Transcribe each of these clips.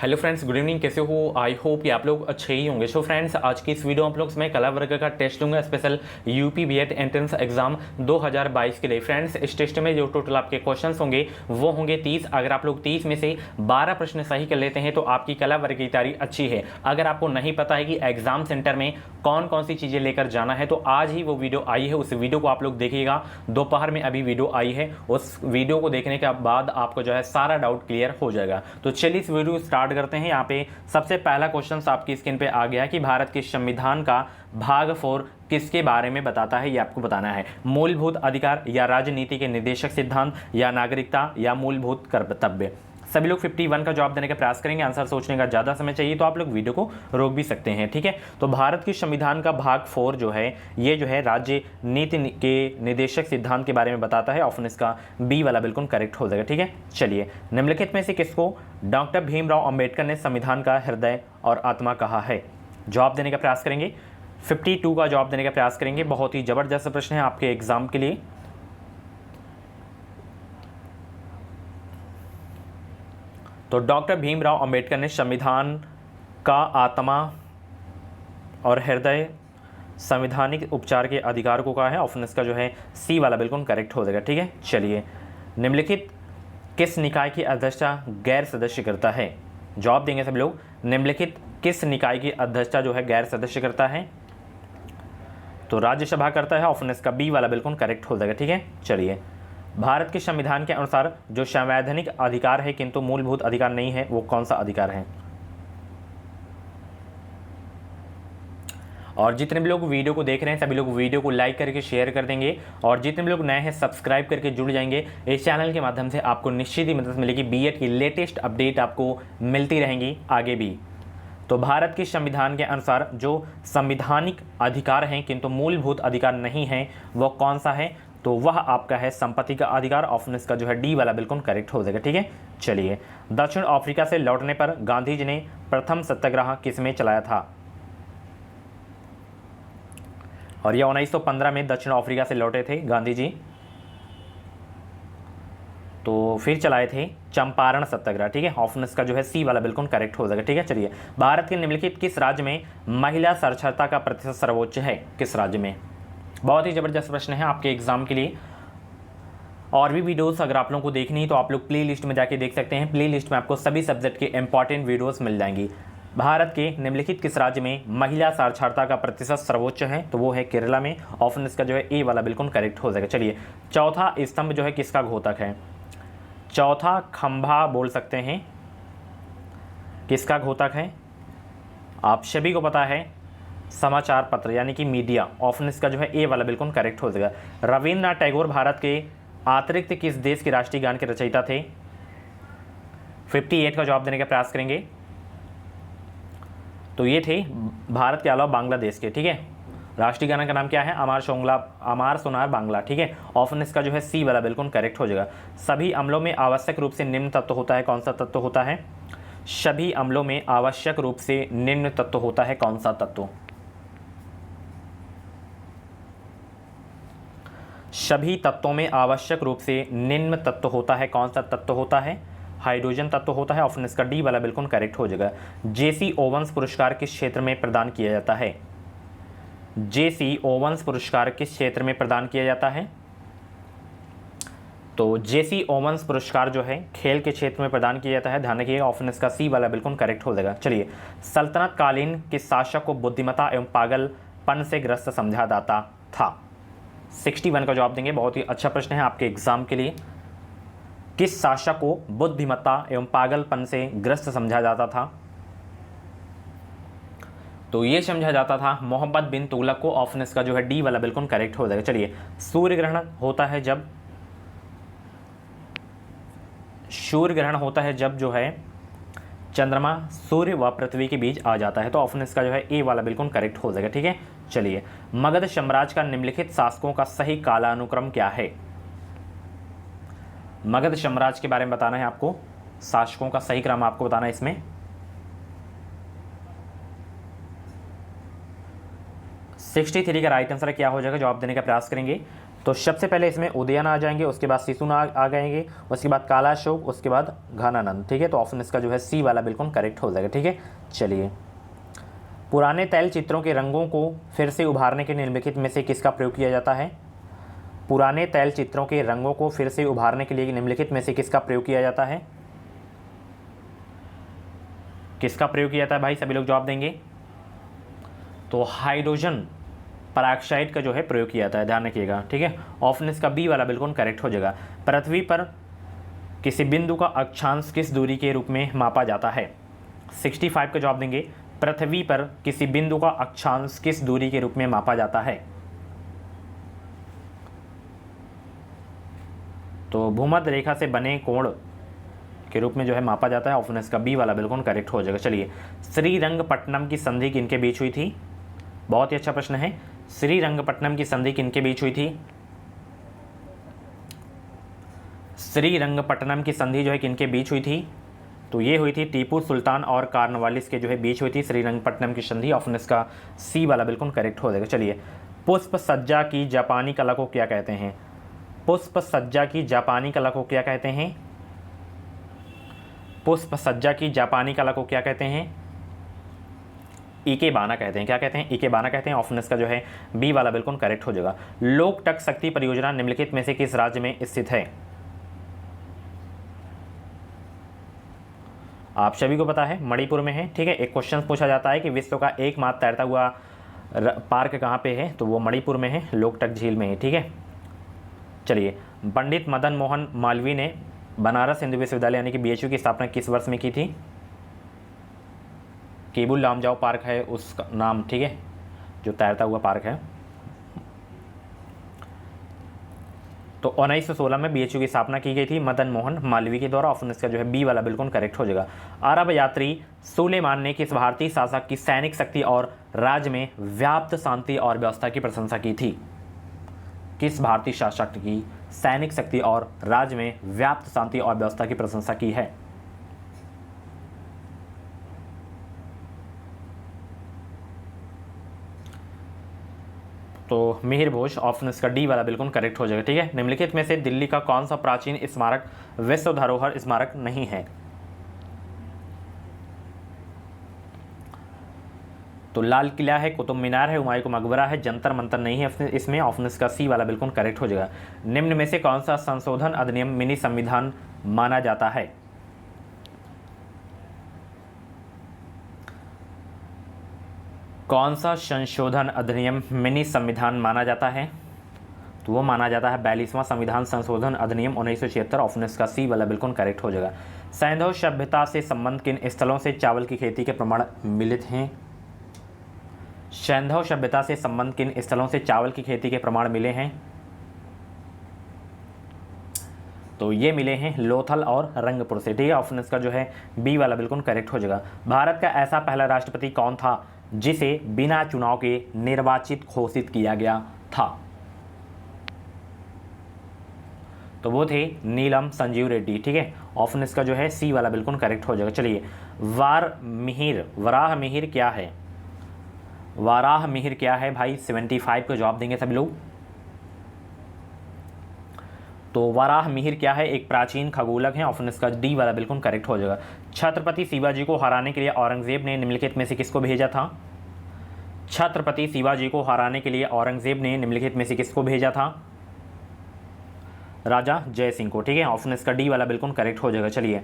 Hello friends, good evening. कैसे हो? I hope कि आप लोग अच्छे ही होंगे। सो फ्रेंड्स, आज की इस वीडियो में आप लोग मैं कला वर्ग का टेस्ट लूंगा, special UP BEd entrance exam 2022 के लिए। फ्रेंड्स, इस टेस्ट में जो टोटल आपके क्वेश्चंस होंगे वो होंगे 30। अगर आप लोग 30 में से 12 प्रश्न सही कर लेते हैं तो आपकी कला वर्ग की तैयारी अच्छी है। अगर आपको नहीं पता है कि एग्जाम सेंटर में कौन कौन सी चीज़ें लेकर जाना है तो आज ही वो वीडियो आई है, उस वीडियो को आप लोग देखिएगा। दोपहर में अभी वीडियो आई है, उस वीडियो को देखने के बाद आपको जो है सारा डाउट क्लियर हो जाएगा। तो चलिए इस वीडियो स्टार्ट करते हैं। यहाँ पे सबसे पहला क्वेश्चन आपकी स्क्रीन पे आ गया कि भारत के संविधान का भाग 4 किसके बारे में बताता है, ये आपको बताना है। मूलभूत अधिकार या राजनीति के निर्देशक सिद्धांत या नागरिकता या मूलभूत कर्तव्य। सभी लोग 51 का जवाब देने का प्रयास करेंगे। आंसर सोचने का ज़्यादा समय चाहिए तो आप लोग वीडियो को रोक भी सकते हैं, ठीक है। तो भारत की संविधान का भाग 4 जो है ये जो है राज्य नीति के निर्देशक सिद्धांत के बारे में बताता है। ऑप्शन इसका बी वाला बिल्कुल करेक्ट हो जाएगा, ठीक है। चलिए, निम्नलिखित में से किसको डॉक्टर भीमराव अंबेडकर ने संविधान का हृदय और आत्मा कहा है? जवाब देने का प्रयास करेंगे। 52 का जवाब देने का प्रयास करेंगे। बहुत ही जबरदस्त प्रश्न है आपके एग्जाम के लिए। तो डॉक्टर भीमराव अंबेडकर ने संविधान का आत्मा और हृदय संवैधानिक उपचार के अधिकार को कहा है। ऑप्शन इसका जो है सी वाला बिल्कुल करेक्ट हो जाएगा, ठीक है। चलिए, निम्नलिखित किस निकाय की अध्यक्षता गैर सदस्य करता है? जवाब देंगे सब लोग। निम्नलिखित किस निकाय की अध्यक्षता जो है गैर सदस्य करता है? तो राज्यसभा करता है। ऑप्शन इसका बी वाला बिल्कुल करेक्ट हो जाएगा, ठीक है। चलिए, भारत के संविधान के अनुसार जो संवैधानिक अधिकार है किंतु मूलभूत अधिकार नहीं है, वो कौन सा अधिकार है? और जितने भी लोग वीडियो को देख रहे हैं सभी लोग वीडियो को लाइक करके शेयर कर देंगे, और जितने भी लोग नए हैं सब्सक्राइब करके जुड़ जाएंगे। इस चैनल के माध्यम से आपको निश्चित ही मदद मिलेगी। बीएड की लेटेस्ट अपडेट आपको मिलती रहेंगी आगे भी। तो भारत के संविधान के अनुसार जो संवैधानिक अधिकार हैं किंतु मूलभूत अधिकार नहीं है, वो कौन सा है? तो वह आपका है संपत्ति का अधिकार। ऑप्शन इसका जो है डी वाला बिल्कुल करेक्ट हो जाएगा, ठीक है। चलिए, दक्षिण अफ्रीका से लौटने पर गांधी जी ने प्रथम सत्याग्रह किस में चलाया था? और यह 1915 में दक्षिण अफ्रीका से लौटे थे गांधी जी, तो फिर चलाए थे चंपारण सत्याग्रह, ठीक है। ऑप्शन इसका जो है सी वाला बिल्कुल करेक्ट हो जाएगा, ठीक है। चलिए, भारत के निम्नलिखित किस राज्य में महिला साक्षरता का प्रतिशत सर्वोच्च है? किस राज्य में? बहुत ही जबरदस्त प्रश्न है आपके एग्जाम के लिए। और भी वीडियोस अगर आप लोगों को देखनी है तो आप लोग प्ले लिस्ट में जाके देख सकते हैं। प्ले लिस्ट में आपको सभी सब्जेक्ट के इंपॉर्टेंट वीडियोस मिल जाएंगी। भारत के निम्नलिखित किस राज्य में महिला साक्षरता का प्रतिशत सर्वोच्च है? तो वो है केरला में। ऑप्शन इसका जो है ए वाला बिल्कुल करेक्ट हो जाएगा। चलिए, चौथा स्तंभ जो है किसका घोतक है? चौथा खंभा बोल सकते हैं, किसका घोतक है? आप सभी को पता है, समाचार पत्र यानी कि मीडिया। ऑप्शन इसका जो है ए वाला बिल्कुल करेक्ट हो जाएगा। रविन्द्रनाथ टैगोर भारत के अतिरिक्त किस देश के राष्ट्रीय गान के रचयिता थे? 58 का जवाब देने का प्रयास करेंगे। तो ये थे भारत के अलावा बांग्लादेश के, ठीक है। राष्ट्रीय गाना का नाम क्या है? अमार सोनार बांग्ला, ठीक है। ऑप्शन इसका जो है सी वाला बिल्कुल करेक्ट हो जाएगा। सभी अम्लों में आवश्यक रूप से निम्न तत्व होता है, कौन सा तत्व होता है? सभी अम्लों में आवश्यक रूप से निम्न तत्व होता है, कौन सा तत्व? सभी तत्वों में आवश्यक रूप से निम्न तत्व होता है, कौन सा तत्व होता है? हाइड्रोजन तत्व होता है। ऑप्शन इसका डी वाला बिल्कुल करेक्ट हो जाएगा। जेसी ओवंस पुरस्कार किस क्षेत्र में प्रदान किया जाता है? जेसी ओवंस पुरस्कार किस क्षेत्र में प्रदान किया जाता है? तो जेसी ओवंस पुरस्कार जो है खेल के क्षेत्र में प्रदान किया जाता है, ध्यान रखिएगा। ऑप्शन इसका सी वाला बिल्कुल करेक्ट हो जाएगा। चलिए, सल्तनत कालीन किस शासक को बुद्धिमत्ता एवं पागलपन से ग्रस्त समझा जाता था? 61 का जवाब देंगे। बहुत ही अच्छा प्रश्न है आपके एग्जाम के लिए। किस शासक को बुद्धिमत्ता एवं पागलपन से ग्रस्त समझा जाता था? तो ये समझा जाता था मोहम्मद बिन तुगलक को। ऑप्शन इसका जो है डी वाला बिल्कुल करेक्ट हो जाएगा। चलिए, सूर्य ग्रहण होता है जब जो है चंद्रमा सूर्य व पृथ्वी के बीच आ जाता है। तो ऑप्शन इसका जो है ए वाला बिल्कुल करेक्ट हो जाएगा, ठीक है। चलिए, मगध साम्राज्य का निम्नलिखित शासकों का सही कालानुक्रम क्या है? मगध साम्राज्य के बारे में बताना है आपको, शासकों का सही क्रम आपको बताना है इसमें। 63 का राइट आंसर क्या हो जाएगा? जवाब देने का प्रयास करेंगे। तो सबसे पहले इसमें उदयन आ जाएंगे, उसके बाद शिशुन आ जाएंगे, उसके बाद कालाशोक, उसके बाद घनानंद। ठीक है, तो ऑप्शन इसका जो है सी वाला बिल्कुल करेक्ट हो जाएगा। ठीक है, चलिए, पुराने तैल चित्रों के रंगों को फिर से उभारने के निम्नलिखित में से किसका प्रयोग किया जाता है? पुराने तैल चित्रों के रंगों को फिर से उभारने के लिए निम्नलिखित में से किसका प्रयोग किया जाता है? किसका प्रयोग किया जाता है भाई? सभी लोग जवाब देंगे। तो हाइड्रोजन पराक्साइड का जो है प्रयोग किया जाता है, ध्यान रखिएगा। ठीक है, ऑप्शन इसका बी वाला बिल्कुल करेक्ट हो जाएगा। पृथ्वी पर किसी बिंदु का अक्षांश किस दूरी के रूप में मापा जाता है? 65 का जवाब देंगे। पृथ्वी पर किसी बिंदु का अक्षांश किस दूरी के रूप में मापा जाता है? तो भूमध्य रेखा से बने कोण के रूप में जो है मापा जाता है। ऑप्शन इसका बी वाला बिल्कुल करेक्ट हो जाएगा। चलिए, श्रीरंगपट्टनम की संधि किनके बीच हुई थी? बहुत ही अच्छा प्रश्न है। श्रीरंगपट्टनम की संधि किनके बीच हुई थी? श्रीरंगपट्टनम की संधि जो है किनके बीच हुई थी? तो ये हुई थी टीपू सुल्तान और कार्नवालिस के जो है बीच हुई थी श्रीरंगपट्टनम की संधि। ऑप्शन इसका सी वाला बिल्कुल करेक्ट हो जाएगा। चलिए, पुष्प सज्जा की जापानी कला को क्या कहते हैं? पुष्प सज्जा की जापानी कला को क्या कहते हैं? पुष्प सज्जा की जापानी कला को क्या कहते हैं? इकेबाना कहते हैं। क्या कहते हैं? इकेबाना कहते हैं। ऑप्शन इसका जो है बी वाला बिल्कुल करेक्ट हो जाएगा। लोकटक शक्ति परियोजना निम्नलिखित में से किस राज्य में स्थित है? आप सभी को पता है मणिपुर में है। ठीक है, एक क्वेश्चन पूछा जाता है कि विश्व का एकमात्र तैरता हुआ पार्क कहाँ पे है? तो वो मणिपुर में है, लोकटक झील में है। ठीक है, चलिए, पंडित मदन मोहन मालवीय ने बनारस हिंदू विश्वविद्यालय यानी कि बीएचयू की स्थापना किस वर्ष में की थी? केबुल लामजाओ पार्क है उसका नाम। ठीक है, जो तैरता हुआ पार्क है। तो 1916 में बीएचयू की स्थापना की गई थी मदन मोहन मालवीय के द्वारा। ऑप्शन इसका जो है बी वाला बिल्कुल करेक्ट हो जाएगा। अरब यात्री सुलेमान ने किस भारतीय शासक की सैनिक शक्ति और राज्य में व्याप्त शांति और व्यवस्था की प्रशंसा की थी? किस भारतीय शासक की सैनिक शक्ति और राज्य में व्याप्त शांति और व्यवस्था की प्रशंसा की है? तो मिहिर भोज। ऑप्शन इसका डी वाला बिल्कुल करेक्ट हो जाएगा। ठीक है, निम्नलिखित में से दिल्ली का कौन सा प्राचीन स्मारक विश्व धरोहर स्मारक नहीं है? तो लाल किला है, कुतुब मीनार है, हुमायूं का मकबरा है, जंतर मंतर नहीं है इसमें। ऑप्शन इसका सी वाला बिल्कुल करेक्ट हो जाएगा। निम्न में से कौन सा संशोधन अधिनियम मिनी संविधान माना जाता है? कौन सा संशोधन अधिनियम मिनी संविधान माना जाता है? तो वो माना जाता है 42वां संविधान संशोधन अधिनियम 1976। ऑप्शन इसका सी वाला बिल्कुल करेक्ट हो जाएगा। सैंधव सभ्यता से संबंध किन स्थलों से चावल की खेती के प्रमाण मिलित हैं? सैंधव सभ्यता से संबंध किन स्थलों से चावल की खेती के प्रमाण मिले हैं? तो ये मिले हैं लोथल और रंगपुर से। ठीक है, ऑप्शन इसका जो है बी वाला बिल्कुल करेक्ट हो जाएगा। भारत का ऐसा पहला राष्ट्रपति कौन था जिसे बिना चुनाव के निर्वाचित घोषित किया गया था? तो वो थे नीलम संजीव रेड्डी। ठीक है, ऑप्शन इसका जो है सी वाला बिल्कुल करेक्ट हो जाएगा। चलिए, वराह मिहिर क्या है? वाराह मिहिर क्या है भाई? 75 का जवाब देंगे सभी लोग। तो वराह मिहिर क्या है? एक प्राचीन खगोलक है। ऑप्शन इसका डी वाला बिल्कुल करेक्ट हो जाएगा। छत्रपति शिवाजी को हराने के लिए औरंगजेब ने निम्नलिखित में से किसको भेजा था? छत्रपति शिवाजी को हराने के लिए औरंगजेब ने निम्नलिखित में से किसको भेजा था? राजा जय सिंह को। ठीक है, ऑप्शन इसका डी वाला बिल्कुल करेक्ट हो जाएगा। चलिए,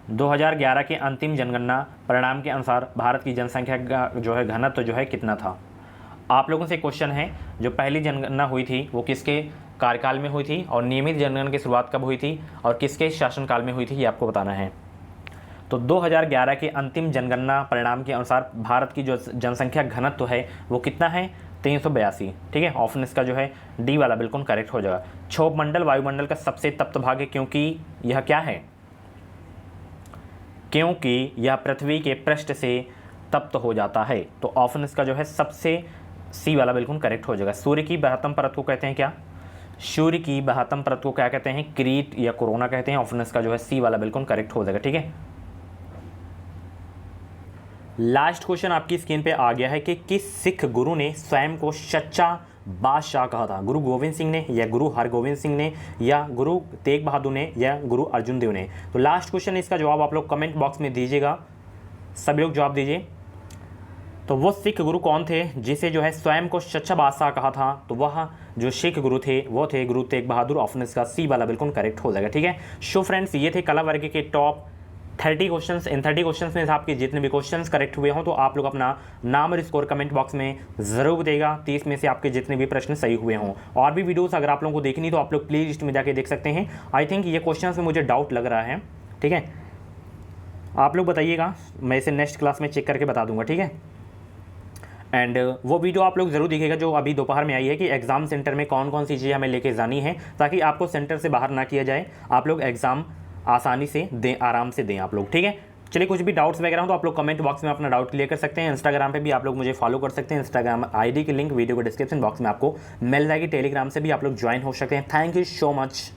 2011 के अंतिम जनगणना परिणाम के अनुसार भारत की जनसंख्या का जो है घनत्व जो है कितना था? आप लोगों से क्वेश्चन है, जो पहली जनगणना हुई थी वो किसके कार्यकाल में हुई थी, और नियमित जनगणना की शुरुआत कब हुई थी, और किसके शासनकाल में हुई थी, ये आपको बताना है। तो 2011 के अंतिम जनगणना परिणाम के अनुसार भारत की जो जनसंख्या घनत्व है वो कितना है? 382। ठीक है, ऑप्शन इसका जो है डी वाला बिल्कुल करेक्ट हो जाएगा। क्षोभमंडल वायुमंडल का सबसे तप्त भाग है क्योंकि यह क्या है? क्योंकि यह पृथ्वी के पृष्ठ से तप्त हो जाता है। तो ऑप्शन इसका जो है सबसे सी वाला बिल्कुल करेक्ट हो जाएगा। सूर्य की बृहत्तम परत को कहते हैं क्या? सूर्य की बृहत्तम परत को क्या कहते हैं? क्रीट या कोरोना कहते हैं। ऑप्शन इसका जो है सी वाला बिल्कुल करेक्ट हो जाएगा। ठीक है, लास्ट क्वेश्चन आपकी स्क्रीन पे आ गया है कि किस सिख गुरु ने स्वयं को सच्चा बादशाह कहा था? गुरु गोविंद सिंह ने, या गुरु हरगोविंद सिंह ने, या गुरु तेग बहादुर ने, या गुरु अर्जुन देव ने? तो लास्ट क्वेश्चन है, इसका जवाब आप लोग कमेंट बॉक्स में दीजिएगा, सभी लोग जवाब दीजिए। तो वो सिख गुरु कौन थे जिसे जो है स्वयं को सच्चा बादशाह कहा था? तो वह जो सिख गुरु थे वो थे गुरु तेग बहादुर। ऑप्शन इसका सी वाला बिल्कुल करेक्ट हो जाएगा, ठीक है। सो फ्रेंड्स, ये थे कला वर्ग के टॉप 30 क्वेश्चंस। इन 30 क्वेश्चंस में से आपके जितने भी क्वेश्चंस करेक्ट हुए हों तो आप लोग अपना नाम और स्कोर कमेंट बॉक्स में ज़रूर देगा। 30 में से आपके जितने भी प्रश्न सही हुए हों। और भी वीडियोस अगर आप लोगों को देखनी तो आप लोग प्ले लिस्ट में जाके देख सकते हैं। आई थिंक ये क्वेश्चंस में मुझे डाउट लग रहा है, ठीक है। आप लोग बताइएगा, मैं इसे नेक्स्ट क्लास में चेक करके बता दूंगा, ठीक है। एंड वो वीडियो आप लोग ज़रूर देखिएगा जो अभी दोपहर में आई है कि एग्ज़ाम सेंटर में कौन कौन सी चीज़ें हमें लेके जानी है, ताकि आपको सेंटर से बाहर ना किया जाए, आप लोग एग्ज़ाम आसानी से दें, आराम से दें आप लोग, ठीक है। चलिए, कुछ भी डाउट्स वगैरह हो तो आप लोग कमेंट बॉक्स में अपना डाउट क्लियर कर सकते हैं। इंस्टाग्राम पे भी आप लोग मुझे फॉलो कर सकते हैं। इंस्टाग्राम आईडी की लिंक वीडियो के डिस्क्रिप्शन बॉक्स में आपको मिल जाएगी। टेलीग्राम से भी आप लोग ज्वाइन हो सकते हैं। Thank you so much.